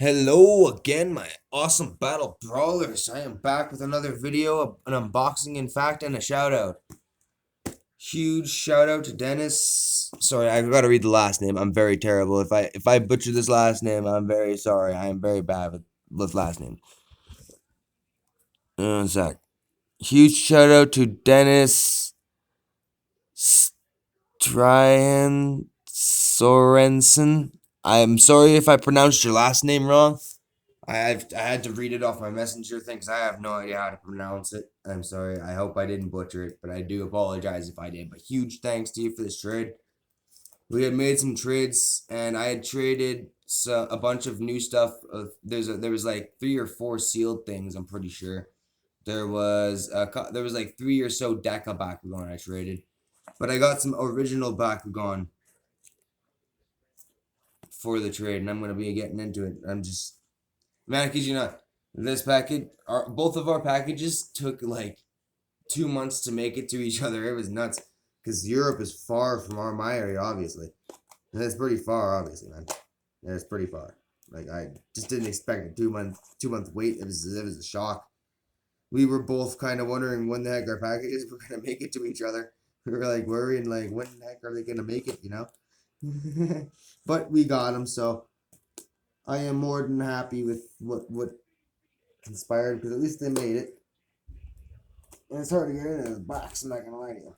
Hello again, my awesome battle brawlers. I am back with another video, an unboxing, in fact, and a shout out. Huge shout out to Dennis. Sorry, I gotta read the last name. I'm very terrible. If I butcher this last name, I'm very sorry. I am very bad with last name. One sec. Huge shout out to Dennis Stryan Sorensen. I'm sorry if I pronounced your last name wrong. I had to read it off my messenger thing because I have no idea how to pronounce it. I'm sorry. I hope I didn't butcher it, but I do apologize if I did. But huge thanks to you for this trade. We had made some trades, and I had traded a bunch of new stuff. There was like 3 or 4 sealed things. I'm pretty sure there was like 3 or so Deca Bakugan I traded, but I got some original Bakugan for the trade, and I'm gonna be getting into it. Man, I kid you not. This package, both of our packages took like 2 months to make it to each other. It was nuts because Europe is far from my area, obviously. And it's pretty far, obviously, man. Yeah, it's pretty far. Like I just didn't expect a 2 month wait. It was a shock. We were both kind of wondering when the heck our packages were gonna make it to each other. We were like worrying, like when the heck are they gonna make it, you know? But we got them, so I am more than happy with what conspired because at least they made it. And it's hard to get into the box, I'm not gonna lie to you.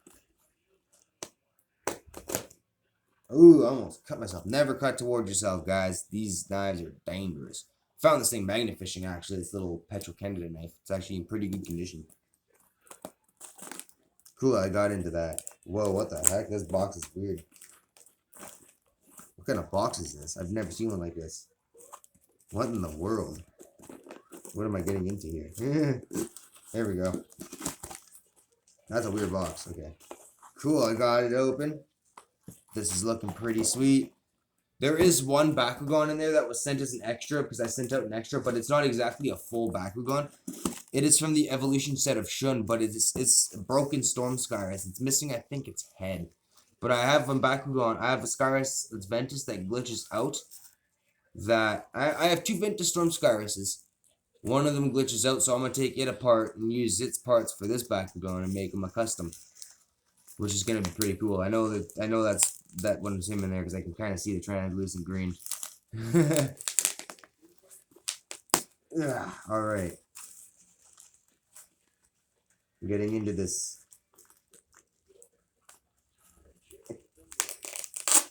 Ooh, I almost cut myself. Never cut towards yourself, guys. These knives are dangerous. Found this thing magnifishing, actually, this little Petrocandida knife. It's actually in pretty good condition. Cool, I got into that. Whoa, what the heck? This box is weird. What kind of box is this? I've never seen one like this. What in the world? What am I getting into here? There we go. That's a weird box. Okay. Cool, I got it open. This is looking pretty sweet. There is one Bakugan in there that was sent as an extra because I sent out an extra, but it's not exactly a full Bakugan. It is from the evolution set of Shun, but it's broken Storm Skyrus. It's missing, I think, its head. But I have a Bakugan. I have a Skyrus that's Ventus that glitches out. I have 2 Ventus Storm Skyruses. One of them glitches out, so I'm going to take it apart and use its parts for this Bakugan and make them a custom. Which is going to be pretty cool. I know that one's him in there because I can kind of see the translucent green. Alright. Getting into this.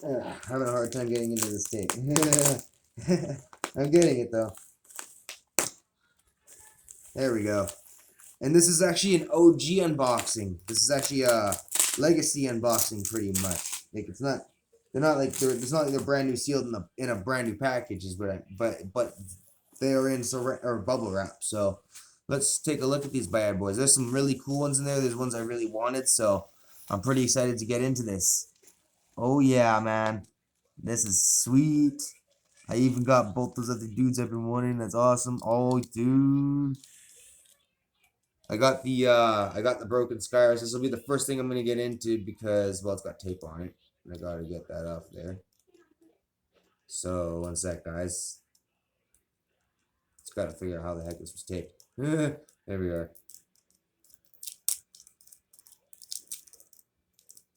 Having a hard time getting into this tape. I'm getting it though. There we go. And this is actually an OG unboxing. This is actually a legacy unboxing, pretty much. Like it's not like they're brand new sealed in a brand new packages, but they are in bubble wrap. So let's take a look at these bad boys. There's some really cool ones in there. There's ones I really wanted, so I'm pretty excited to get into this. Oh yeah, man, this is sweet. I even got both those other dudes I've been wanting. That's awesome. Oh, dude. I got the broken scars. This will be the first thing I'm gonna get into because, well, it's got tape on it, and I gotta get that off there. So 1 sec, guys. Just gotta figure out how the heck this was taped. There we are.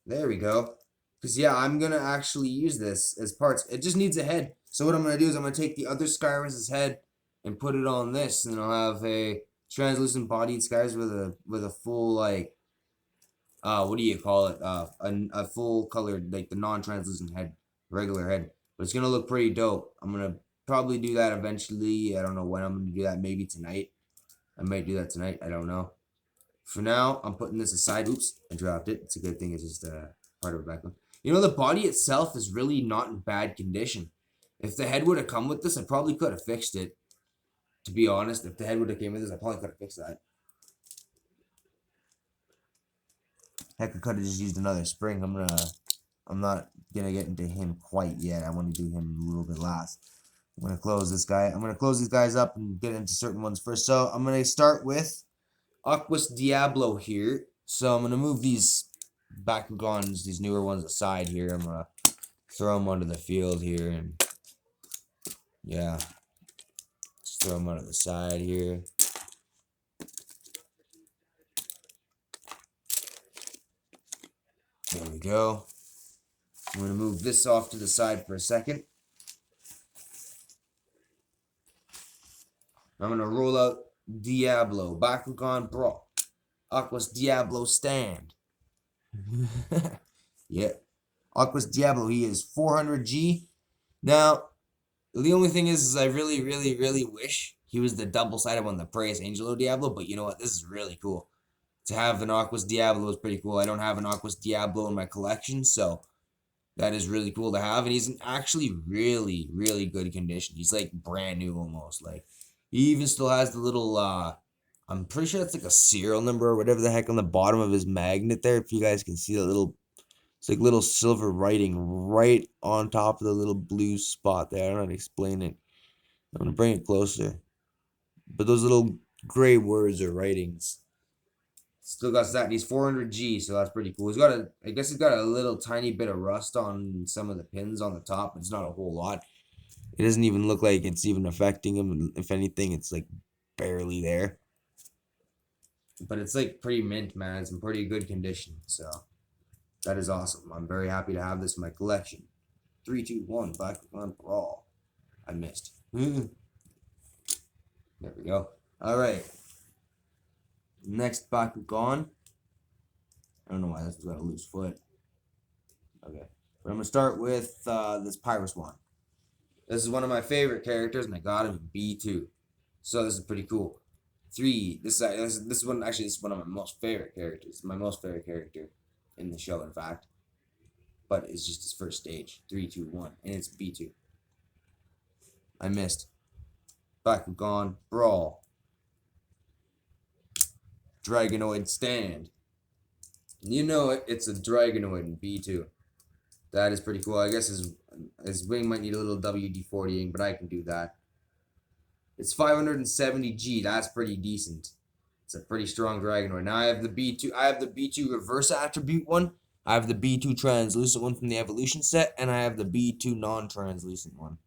There we go. Because yeah, I'm gonna actually use this as parts. It just needs a head. So what I'm gonna do is I'm gonna take the other Skyrus's head and put it on this, and I'll have a translucent bodied Skyrus with a full, like, what do you call it? A full colored, like the non-translucent head, regular head. But it's gonna look pretty dope. I'm gonna probably do that eventually. I don't know when I'm gonna do that. Maybe tonight. I might do that tonight. I don't know. For now, I'm putting this aside. Oops, I dropped it. It's a good thing. It's just part of a background. You know, the body itself is really not in bad condition. If the head would have come with this, I probably could have fixed it. To be honest, if the head would have came with this, I probably could have fixed that. Heck, I could have just used another spring. I'm not gonna get into him quite yet. I want to do him a little bit last. I'm gonna close this guy. I'm gonna close these guys up and get into certain ones first. So I'm gonna start with Aquas Diablo here. So I'm gonna move these Bakugans, these newer ones, aside here. I'm gonna throw them onto the field here, and yeah. Throw them out of the side here. There we go. I'm going to move this off to the side for a second. I'm going to roll out Diablo, Bakugan Brawl, Aquas Diablo stand. Yeah. Aquas Diablo, he is 400G. Now, the only thing is I really, really, really wish he was the double-sided one, the Praise Angelo Diablo, but you know what? This is really cool. To have an Aquas Diablo is pretty cool. I don't have an Aquas Diablo in my collection, so that is really cool to have. And he's in actually really, really good condition. He's like brand new almost. Like, he even still has the little, I'm pretty sure it's like a serial number or whatever the heck on the bottom of his magnet there. If you guys can see that little, it's like little silver writing right on top of the little blue spot there. I don't know how to explain it. I'm going to bring it closer. But those little gray words are writings. Still got that. He's 400G, so that's pretty cool. He's got I guess he's got a little tiny bit of rust on some of the pins on the top. It's not a whole lot. It doesn't even look like it's even affecting him. If anything, it's like barely there. But it's like pretty mint, man. It's in pretty good condition. So that is awesome. I'm very happy to have this in my collection. 3, 2, 1, Bakugan Brawl. I missed. There we go. All right. Next Bakugan. I don't know why this has got a loose foot. Okay. But I'm going to start with this Pyrus one. This is one of my favorite characters, and I got him in B2. So this is pretty cool. 3. This is one, actually, this is one of my most favorite characters. My most favorite character in the show, in fact. But it's just his first stage. 3, 2, 1. And it's B2. I missed. Bakugan Brawl. Dragonoid stand. You know it, it's a Dragonoid in B2. That is pretty cool. I guess his wing might need a little WD-40ing, but I can do that. It's 570G. That's pretty decent. It's a pretty strong Dragonoid. Now I have the B2. I have the B2 reverse attribute one. I have the B2 translucent one from the evolution set, and I have the B2 non-translucent one,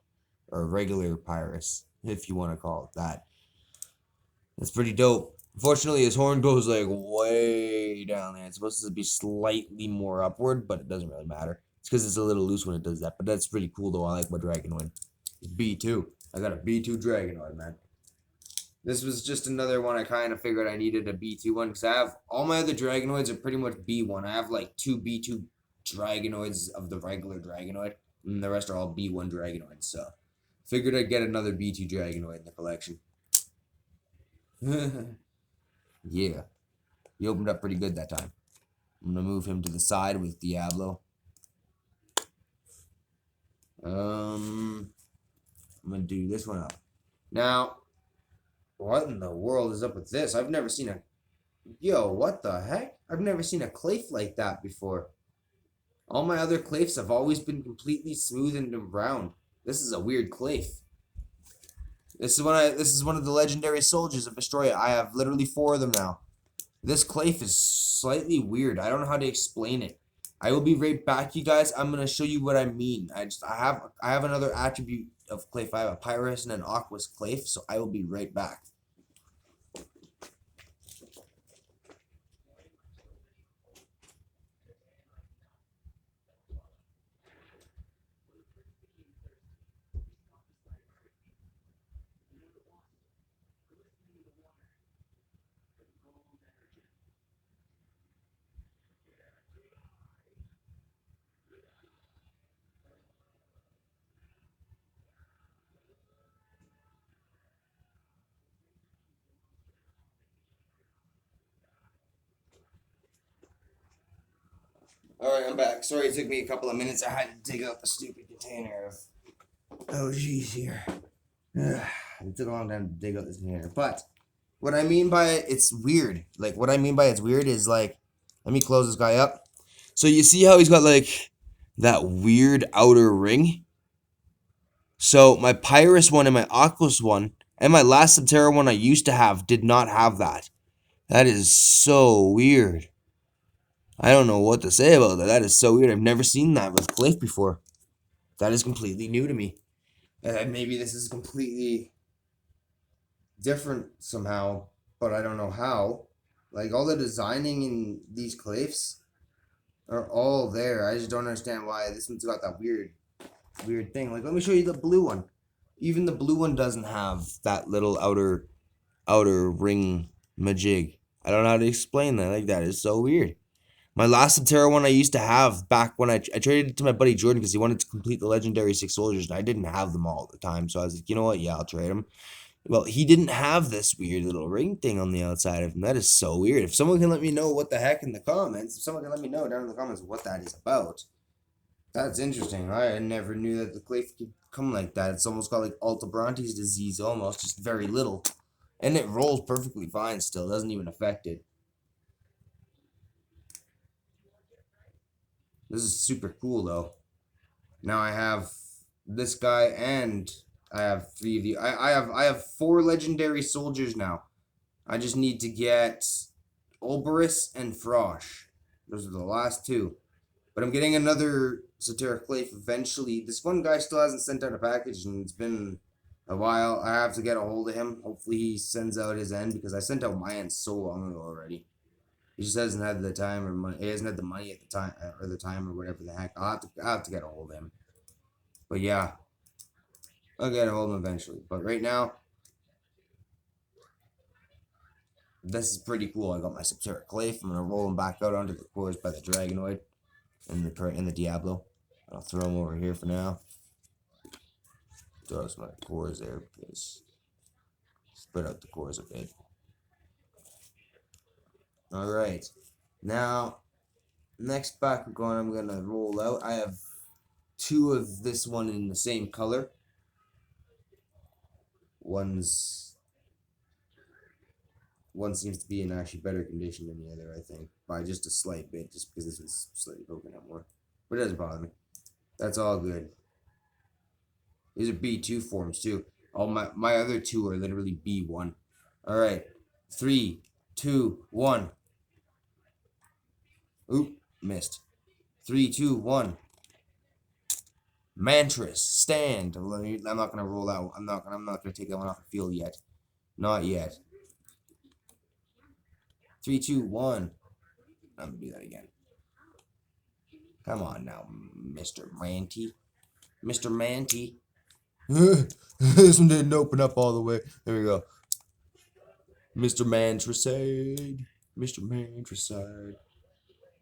or regular Pyrus, if you want to call it that. That's pretty dope. Unfortunately, his horn goes like way down there. It's supposed to be slightly more upward, but it doesn't really matter. It's because it's a little loose when it does that. But that's pretty cool, though. I like my Dragonoid. It's B2. I got a B2 Dragonoid, man. This was just another one I kind of figured I needed a B2 one, because I have all my other Dragonoids are pretty much B1. I have like 2 B2 Dragonoids of the regular Dragonoid, and the rest are all B1 Dragonoids. So figured I'd get another B2 Dragonoid in the collection. Yeah, he opened up pretty good that time. I'm gonna move him to the side with Diablo. I'm gonna do this one up. Now, what in the world is up with this? I've never seen a... Yo, what the heck? I've never seen a Clayf like that before. All my other Clayfs have always been completely smooth and round. This is a weird Clayf. This is one of the legendary soldiers of Astroya. I have literally 4 of them now. This Clayf is slightly weird. I don't know how to explain it. I will be right back, you guys. I'm gonna show you what I mean. I have another attribute of Clayf. I have a Pyrus and an Aquas Clayf, so I will be right back. Alright, I'm back. Sorry it took me a couple of minutes. I had to dig out the stupid container of... Oh, jeez, here. It took a long time to dig out this container. But, what I mean by it, it's weird. Like, what I mean by it's weird is, like... Let me close this guy up. So, you see how he's got, like, that weird outer ring? So, my Pyrus one and my Aquas one, and my last Subterra one I used to have, did not have that. That is so weird. I don't know what to say about that. That is so weird. I've never seen that with Clayf before. That is completely new to me. Maybe this is completely different somehow, but I don't know how. Like all the designing in these cliffs are all there. I just don't understand why this one's got that weird thing. Like let me show you the blue one. Even the blue one doesn't have that little outer ring majig. I don't know how to explain that. Like that is so weird. My last Subterra one I used to have back when I traded it to my buddy Jordan because he wanted to complete the legendary 6 soldiers and I didn't have them all at the time. So I was like, you know what? Yeah, I'll trade them. Well, he didn't have this weird little ring thing on the outside of him. That is so weird. If someone can let me know what the heck in the comments, if someone can let me know down in the comments what that is about, that's interesting. I never knew that the clay could come like that. It's almost got like Altabronte's disease almost, just very little. And it rolls perfectly fine still. It doesn't even affect it. This is super cool though. Now I have this guy and I have 3 of the I have 4 legendary soldiers now. I just need to get Olberus and Frosh. Those are the last 2. But I'm getting another Soteric Clay eventually. This one guy still hasn't sent out a package and it's been a while. I have to get a hold of him. Hopefully he sends out his end because I sent out my end so long ago already. He just hasn't had the time or money. He hasn't had the money at the time or whatever the heck. I'll have to get a hold of him. But yeah, I'll get a hold of him eventually. But right now, this is pretty cool. I got my Subteric Clay. I'm gonna roll him back out onto the cores by the Dragonoid and the Diablo. I'll throw him over here for now. Throw some cores there because spread out the cores a bit. All right, now next bakugan I'm gonna roll out. I have 2 of this one in the same color. One seems to be in actually better condition than the other, I think, by just a slight bit, just because this one's slightly poking out more. But it doesn't bother me. That's all good. These are B2 forms too. All my other 2 are literally B1. All right, 3, 2, 1. Oop, missed. 3, 2, 1. Mantras, stand. I'm not gonna roll out. I'm not gonna take that one off the field yet. Not yet. 3, 2, 1. I'm gonna do that again. Come on now, Mr. Manty. Mr. Manty. This one didn't open up all the way. There we go. Mr. Mantricide. Mr. Mantricide.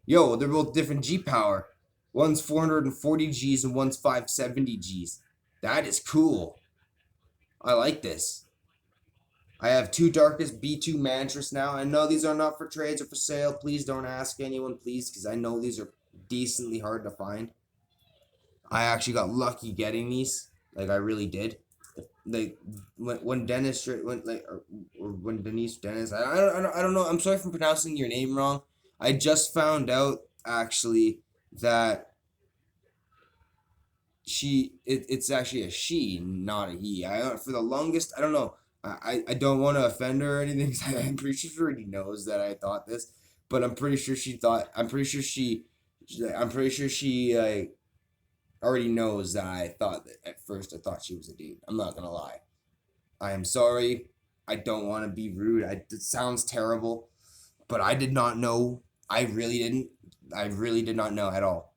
Yo, they're both different G power. One's 440 Gs and one's 570 Gs. That is cool. I like this. I have 2 Darkest B2 Mantras now. I know these are not for trades or for sale. Please don't ask anyone, please, because I know these are decently hard to find. I actually got lucky getting these. Like, I really did. Like, when Dennis, when Dennis, I don't know. I'm sorry for pronouncing your name wrong. I just found out, actually, that it's actually a she, not a he. For the longest, I don't know. I don't want to offend her or anything because I'm pretty sure she already knows that I thought this, but I'm pretty sure she already knows that I thought that at first I thought she was a dude. I'm not gonna lie. I am sorry. I don't want to be rude. It sounds terrible, but I did not know. I really didn't. I really did not know at all.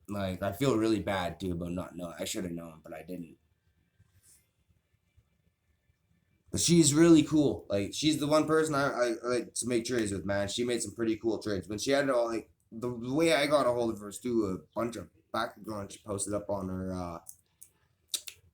Like, I feel really bad too about not knowing. I should have known, but I didn't. But she's really cool. Like, she's the one person I like to make trades with, man. She made some pretty cool trades. When she had all, like, the way I got a hold of her was through a bunch of bakugan she posted up on her,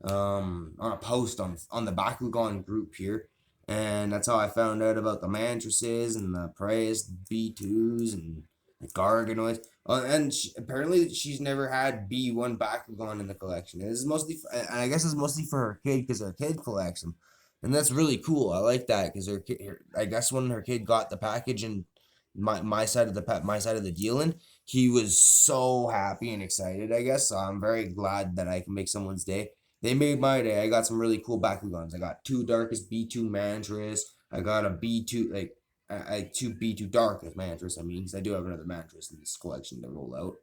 on a post on the bakugan group here. And that's how I found out about the Mantresses and the praised B2s and the Garganoids. And apparently she's never had B1 Bakugan in the collection. This is mostly, and I guess it's mostly for her kid because her kid collects them. And that's really cool. I like that because I guess when her kid got the package and my side of the deal in, he was so happy and excited. I guess so I'm very glad that I can make someone's day. They made my day. I got some really cool Bakugans. I got 2 Darkest B2 Mantras. I got a B2 I 2 B2 Darkest Mantras. I mean, because I do have another Mantras in this collection to roll out.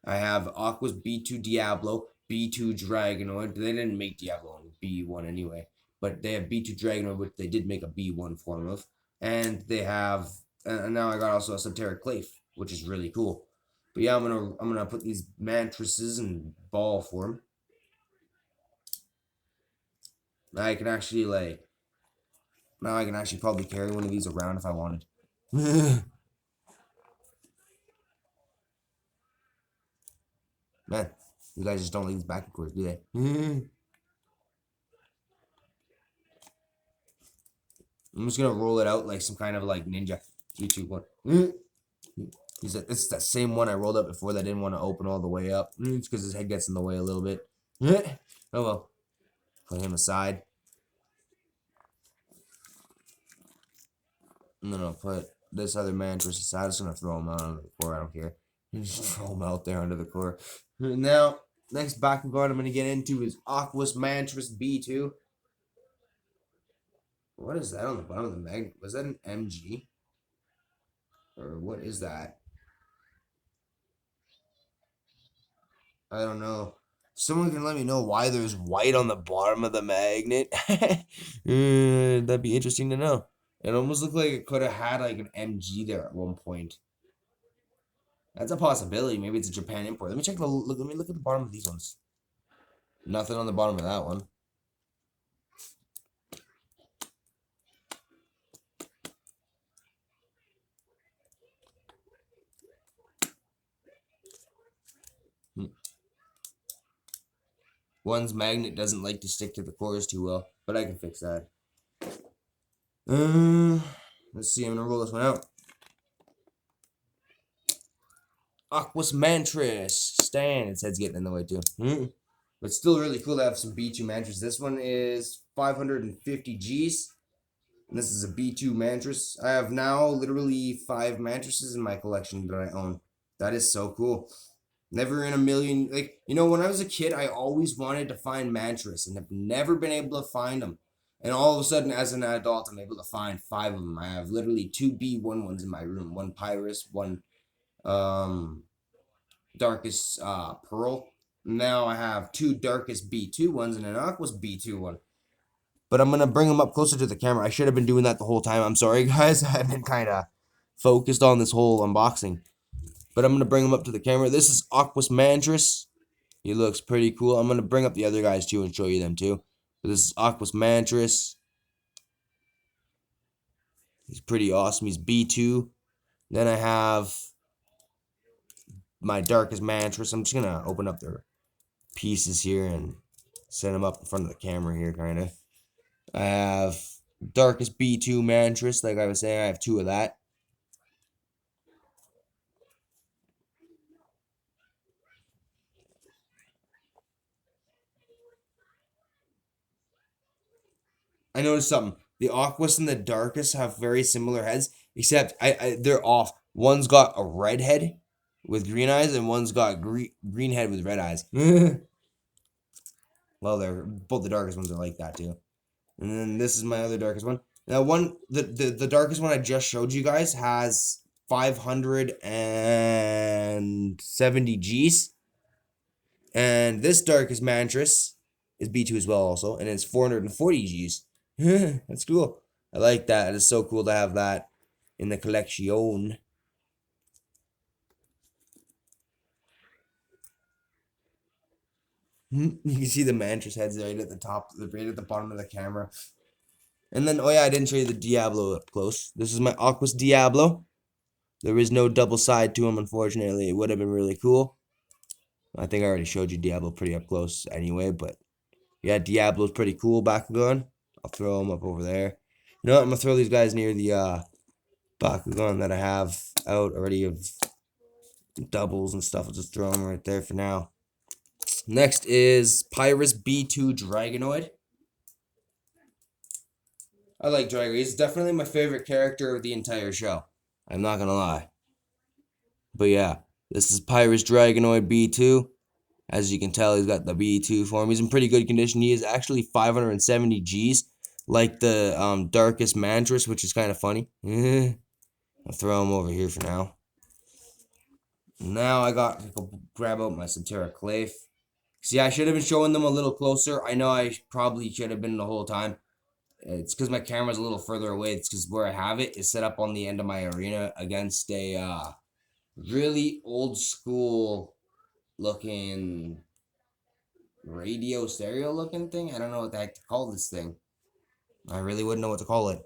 I have Aquas B2 Diablo, B2 Dragonoid. They didn't make Diablo in B1 anyway. but they have B2 Dragonoid, which they did make a B1 form of, and they have, and now I got also a Esoteric Clave, which is really cool. But yeah, I'm gonna put these mantresses in ball form. Now I can actually probably carry one of these around if I wanted. Man, you guys just don't like these back cords, do they? I'm just gonna roll it out like some kind of like ninja. YouTube one. It's that same one I rolled up before that I didn't want to open all the way up. It's because his head gets in the way a little bit. Oh well. Put him aside. And then I'll put this other mantis aside. I'm just gonna throw him out under the core. I don't care. Just throw him out there under the core. Now, next bakugan I'm gonna get into is Aquas Mantras B2. What is that on the bottom of the magnet? Was that an MG? Or what is that? I don't know. Someone can let me know why there's white on the bottom of the magnet. That'd be interesting to know. It almost looked like it could have had like an MG there at one point. That's a possibility. Maybe it's a Japan import. Let me check the look. Let me look at the bottom of these ones. Nothing on the bottom of that one. One's magnet doesn't like to stick to the cores too well, but I can fix that. Let's see. I'm gonna roll this one out. Aquas Mantras. Stan. Its head's getting in the way too. But still really cool to have some B2 mantras. This one is 550 Gs. And this is a B2 mantras. I have now literally 5 mattresses in my collection that I own. That is so cool. Never in a million, like, you know, when I was a kid, I always wanted to find mantras and have never been able to find them. And all of a sudden, as an adult, I'm able to find 5 of them. I have literally 2 B1 ones in my room. One Pyrus, one Darkest Pearl. Now I have 2 Darkest B2 ones and an Aquas B2 one. But I'm going to bring them up closer to the camera. I should have been doing that the whole time. I'm sorry, guys. I've been kind of focused on this whole unboxing. But I'm going to bring him up to the camera. This is Aquas Mantras. He looks pretty cool. I'm going to bring up the other guys too and show you them too. But this is Aquas Mantras. He's pretty awesome. He's B2. Then I have my Darkest Mantras. I'm just going to open up their pieces here and set them up in front of the camera here, kind of. I have Darkest B2 Mantras. Like I was saying, I have 2 of that. I noticed something. The Aquas and the Darkest have very similar heads, except they're off. One's got a red head with green eyes, and one's got green head with red eyes. Well, they're both the Darkest ones are like that too. And then this is my other Darkest one. Now, the Darkest one I just showed you guys has 570 Gs, and this Darkest Mantras is B2 as well, also, and it's 440 Gs. That's cool. I like that. It's so cool to have that in the collection. You can see the mantras heads right at the top, right at the bottom of the camera. And then, oh yeah, I didn't show you the Diablo up close. This is my Aquas Diablo. There is no double side to him, unfortunately. It would have been really cool. I think I already showed you Diablo pretty up close anyway, but yeah, Diablo's pretty cool Bakugan. I'll throw him up over there. You know what? I'm going to throw these guys near the Bakugan that I have out already of doubles and stuff. I'll just throw them right there for now. Next is Pyrus B2 Dragonoid. I like Drago. He's definitely my favorite character of the entire show. I'm not going to lie. But yeah, this is Pyrus Dragonoid B2. As you can tell, he's got the B2 form. He's in pretty good condition. He is actually 570 Gs, like the Darkest Mantras, which is kind of funny. I'll throw him over here for now. Now I got to go grab out my Esoteric Clave. See, I should have been showing them a little closer. I know I probably should have been the whole time. It's because my camera's a little further away. It's because where I have it is set up on the end of my arena against a really old school looking radio stereo looking thing. I don't know what the heck to call this thing. I really wouldn't know what to call it.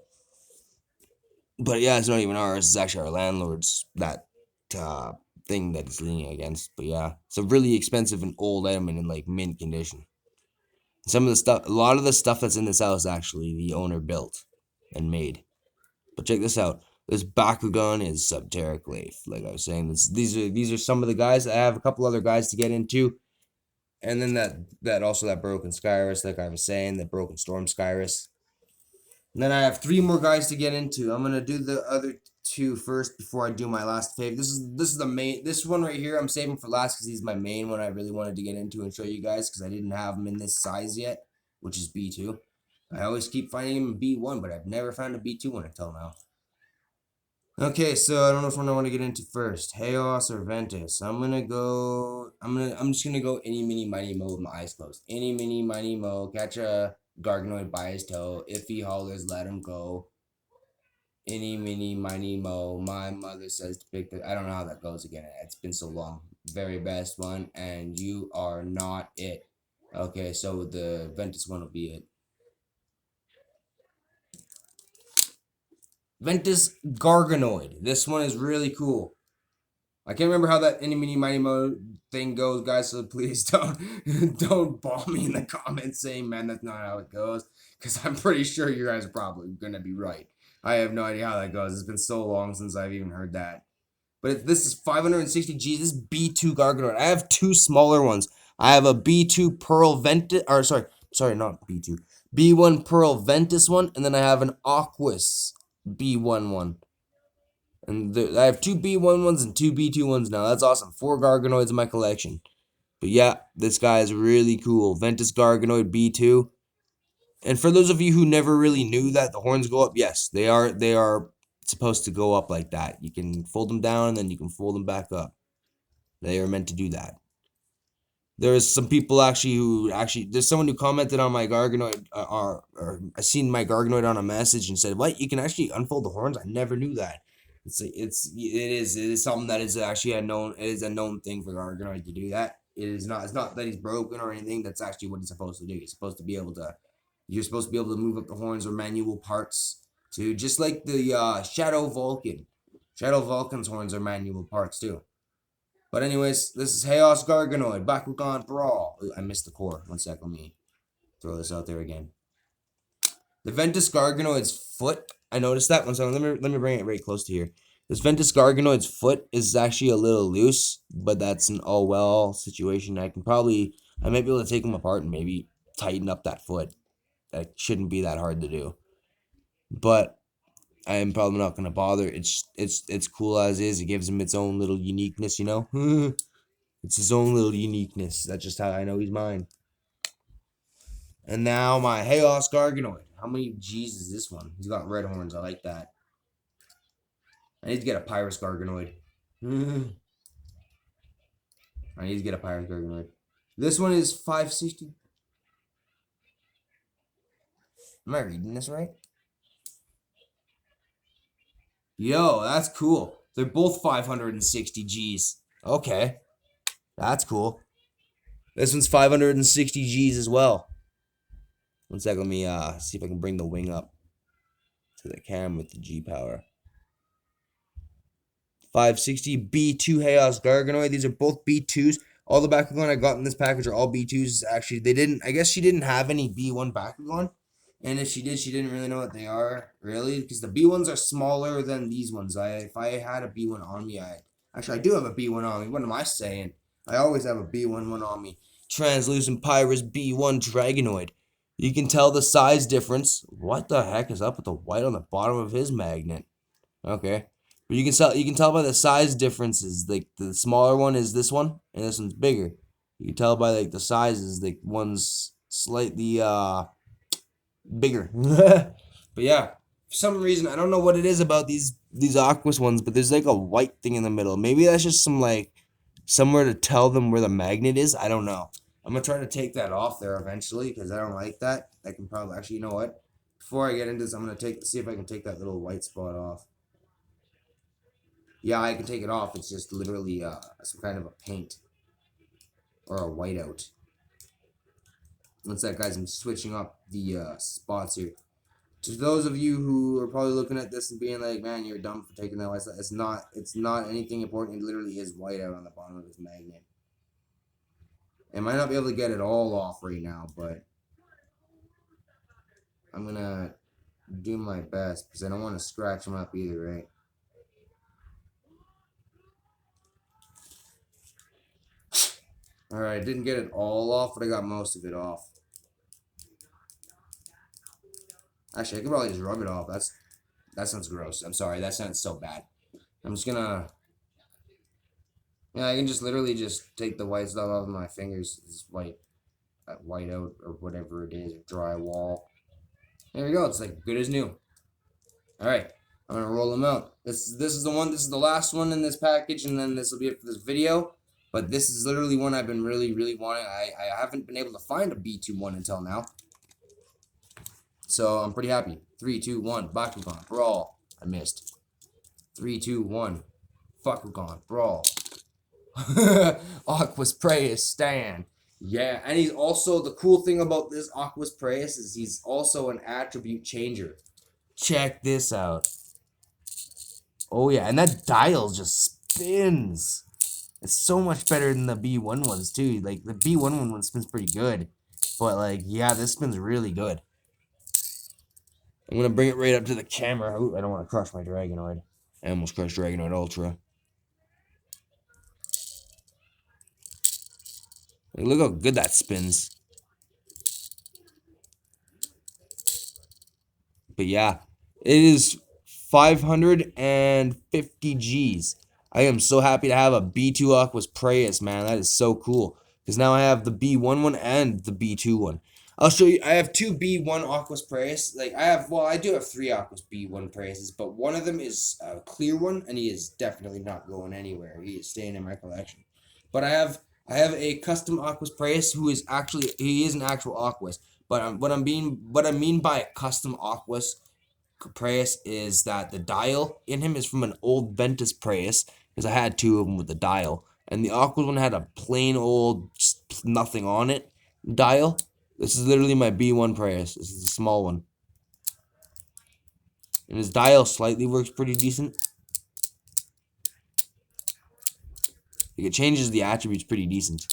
But yeah, it's not even ours. It's actually our landlord's that uh, thing that it's leaning against. But yeah, it's a really expensive and old item and in like mint condition. Some of the stuff, a lot of the stuff that's in this house actually the owner built and made. But check this out. This bakugan is subteric Leaf. Like I was saying, these are some of the guys. I have a couple other guys to get into, and then that broken Skyrus, like I was saying, that broken Storm Skyrus. And then I have three more guys to get into. I'm gonna do the other two first before I do my last fave. This is the main. This one right here I'm saving for last because he's my main one I really wanted to get into and show you guys because I didn't have him in this size yet, which is B2. I always keep finding him in B1, but I've never found a B2 one until now. Okay, so I don't know which one I want to get into first. Chaos or Ventus. I'm just gonna go any mini mighty mo with my eyes closed. Any mini mighty mo. Catch a Garganoid by his toe. If he hollers, let him go. Any mini mighty mo. My mother says to pick the I don't know how that goes again. It's been so long. Very best one, and you are not it. Okay, so the Ventus one will be it. Ventus Garganoid. This one is really cool. I can't remember how that any mini mighty mo thing goes, guys. So please don't bomb me in the comments saying, "Man, that's not how it goes," because I'm pretty sure you guys are probably gonna be right. I have no idea how that goes. It's been so long since I've even heard that. But this is 560 G. This is B2 Garganoid. I have two smaller ones. I have a B2 Pearl Ventus, or sorry, not B2, B1 Pearl Ventus one, and then I have an Aquas B1 one. And I have two B1 ones and two B2 ones now. That's awesome. 4 Garganoids in my collection. But yeah, this guy is really cool. Ventus Garganoid B2. And for those of you who never really knew that the horns go up, yes, they are supposed to go up like that. You can fold them down and then you can fold them back up. They are meant to do that. There's some people there's someone who commented on my Garganoid or I seen my Garganoid on a message and said, "What? You can actually unfold the horns? I never knew that." It is something that is actually a known thing for Garganoid to do that. It's not that he's broken or anything. That's actually what he's supposed to do. You're supposed to be able to move up the horns or manual parts to just like the Shadow Vulcan. Shadow Vulcan's horns are manual parts too. But anyways, this is Chaos Garganoid, Bakugan Brawl. Ooh, I missed the core. One sec, let me throw this out there again. The Ventus Garganoid's foot, I noticed that one second. Let me bring it right close to here. This Ventus Garganoid's foot is actually a little loose, but that's an all well situation. I might be able to take them apart and maybe tighten up that foot. That shouldn't be that hard to do. But I'm probably not gonna bother. It's cool as is. It gives him its own little uniqueness, you know? It's his own little uniqueness. That's just how I know he's mine. And now my Chaos Garganoid. How many G's is this one? He's got red horns. I like that. I need to get a Pyrus Garganoid. I need to get a Pyrus Garganoid. This one is 560. Am I reading this right? Yo, that's cool. They're both 560 G's. Okay. That's cool. This one's 560 G's as well. One sec, let me see if I can bring the wing up to the cam with the G power. 560 B2 Chaos Garganoid. These are both B2s. All the Bakugan I got in this package are all B2s. Actually, I guess she didn't have any B1 Bakugan. And if she did, she didn't really know what they are, really. Because the B1s are smaller than these ones. If I had a B1 on me, I do have a B1 on me. What am I saying? I always have a B1 one on me. Translucent Pyrus B1 Dragonoid. You can tell the size difference. What the heck is up with the white on the bottom of his magnet? Okay. But you can tell by the size differences. Like the smaller one is this one, and this one's bigger. You can tell by like the sizes. Like one's slightly bigger. But yeah, for some reason I don't know what it is about these Aquas ones, but there's like a white thing in the middle. Maybe that's just some like somewhere to tell them where the magnet is. I don't know. I'm gonna try to take that off there eventually because I don't like that. I can probably actually, you know what? before I get into this, I'm gonna see if I can take that little white spot off. Yeah, I can take it off. It's just literally some kind of a paint or a whiteout. One sec, guys. I'm switching up the spots here. To those of you who are probably looking at this and being like, "Man, you're dumb for taking that white spot." It's not. It's not anything important. It literally is whiteout on the bottom of this magnet. I might not be able to get it all off right now, but I'm gonna do my best because I don't want to scratch them up either, right? Alright, I didn't get it all off, but I got most of it off. Actually, I could probably just rub it off. That sounds gross. I'm sorry, that sounds so bad. I'm just gonna... Yeah, I can just literally just take the white stuff off of my fingers. This white out or whatever it is, drywall. There we go, it's like good as new. Alright, I'm gonna roll them out. This is the last one in this package, and then this will be it for this video. But this is literally one I've been really wanting. I haven't been able to find a B2 one until now. So I'm pretty happy. 3, 2, 1, Bakugan, Brawl. I missed. 3, 2, 1, Bakugan, Brawl. Aquas Praeus, Stan. Yeah, and he's also, the cool thing about this Aquas Praeus is he's also an attribute changer. Check this out. Oh yeah, and that dial just spins. It's so much better than the B1 ones too. Like the B1 one spins pretty good, but like yeah, this spins really good. I'm gonna bring it right up to the camera. Ooh, I don't want to crush my Dragonoid. I almost crushed Dragonoid Ultra. Like, look how good that spins. But yeah, it is 550 G's. I am so happy to have a B2 Aquas Praeus, man. That is so cool. Because now I have the B1 one and the B2 one. I'll show you. I have two B1 Aquas Praeus. Like, I do have 3 Aquas B1 Praeuses, but one of them is a clear one, and he is definitely not going anywhere. He is staying in my collection. But I have a custom Aquas Praeus who is actually, he is an actual Aquas. But what I mean by a custom Aquas Praeus is that the dial in him is from an old Ventus Praeus, because I had 2 of them with the dial, and the Aquas one had a plain old nothing on it dial. This is literally my B1 Praeus. This is the small one, and his dial slightly works pretty decent. Like, it changes the attributes pretty decent.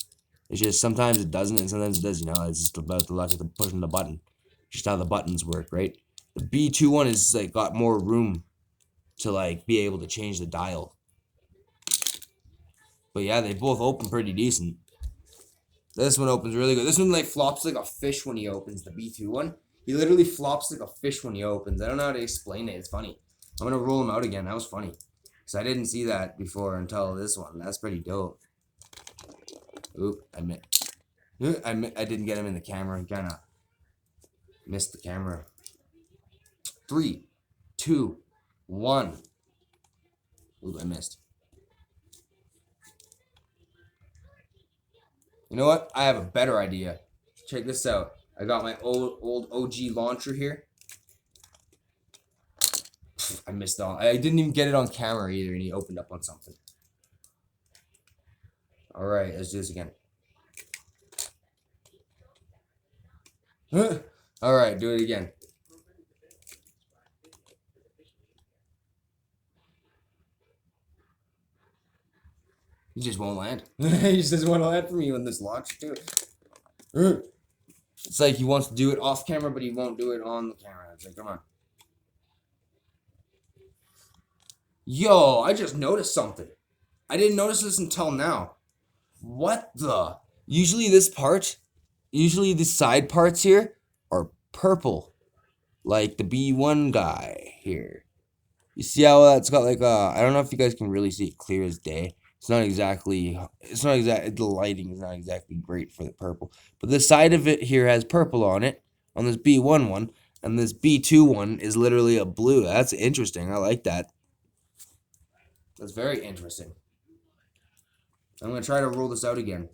It's just sometimes it doesn't and sometimes it does. You know, it's just about the luck of pushing the button. Just how the buttons work, right? The B2 one is like got more room to like be able to change the dial. But yeah, they both open pretty decent. This one opens really good. This one like flops like a fish when he opens, the B2 one. He literally flops like a fish when he opens. I don't know how to explain it. It's funny. I'm gonna roll him out again. That was funny. Because I didn't see that before until this one. That's pretty dope. Oop, I didn't get him in the camera. I kinda missed the camera. 3, 2, 1. Ooh, I missed. You know what? I have a better idea. Check this out. I got my old OG launcher here. I missed all. I didn't even get it on camera either, and he opened up on something. All right, let's do this again. All right, do it again. He just won't land. He just doesn't want to land for me on this launch too. It's like he wants to do it off camera, but he won't do it on the camera. It's like, come on. Yo, I just noticed something. I didn't notice this until now. What the? Usually the side parts here are purple. Like the B1 guy here. You see how that's got like I don't know if you guys can really see it clear as day. The lighting is not exactly great for the purple. But the side of it here has purple on it, on this B1 one, and this B2 one is literally a blue. That's interesting. I like that. That's very interesting. I'm going to try to roll this out again.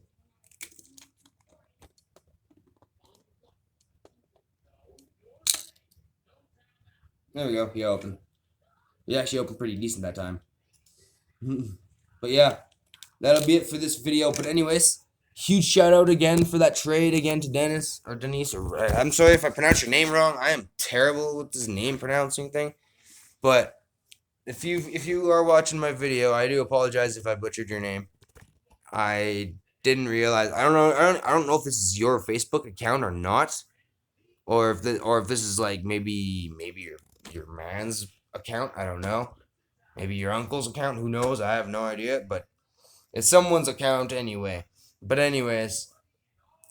There we go. He opened. He actually opened pretty decent that time. But yeah, that'll be it for this video. But anyways, huge shout out again for that trade again to Dennis or Denise. Or I'm sorry if I pronounce your name wrong. I am terrible with this name pronouncing thing. But if you are watching my video, I do apologize if I butchered your name. I didn't realize. I don't know. I don't know if this is your Facebook account or not, or if this is like maybe your man's account. I don't know. Maybe your uncle's account. Who knows? I have no idea. But it's someone's account anyway. But anyways,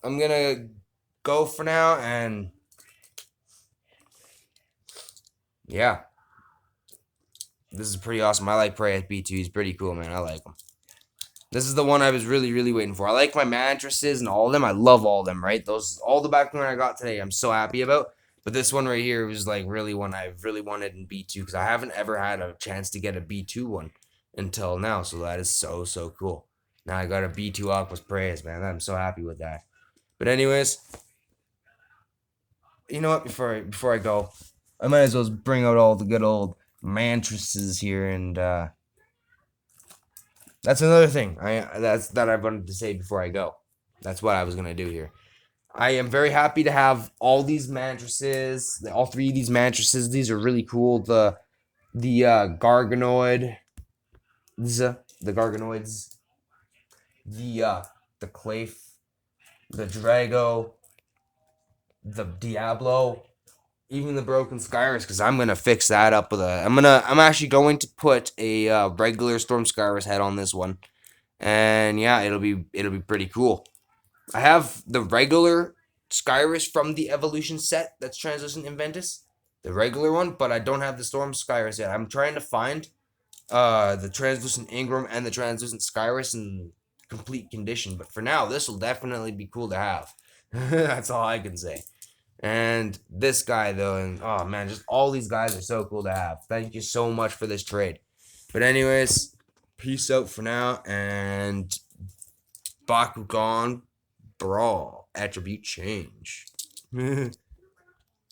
I'm gonna go for now, and yeah, this is pretty awesome. I like Prey B2. He's pretty cool, man. I like him. This is the one I was really waiting for. I like my mattresses and all of them. I love all of them, right? All the background I got today, I'm so happy about. But this one right here was like really one I really wanted in B2 because I haven't ever had a chance to get a B2 one until now. So that is so cool. Now I got a B2 Aquas Praise, man. I'm so happy with that. But anyways, you know what? Before I go, I might as well bring out all the good old mattresses here, and that's another thing that I wanted to say before I go. That's what I was gonna do here. I am very happy to have all these mattresses. All three of these mattresses. These are really cool. The Garganoid, the Garganoids, the Clafe, the Drago, the Diablo, even the broken Skyrus, because I'm gonna fix that up with a. I'm actually going to put a regular Storm Skyrus head on this one, and yeah, it'll be pretty cool. I have the regular Skyrus from the Evolution set that's translucent in Ventus, the regular one, but I don't have the Storm Skyrus yet. I'm trying to find the translucent Ingram and the translucent Skyrus in complete condition, but for now, this will definitely be cool to have. That's all I can say. And this guy though, and oh man, just all these guys are so cool to have. Thank you so much for this trade. But anyways, peace out for now, and Bakugan Brawl attribute change.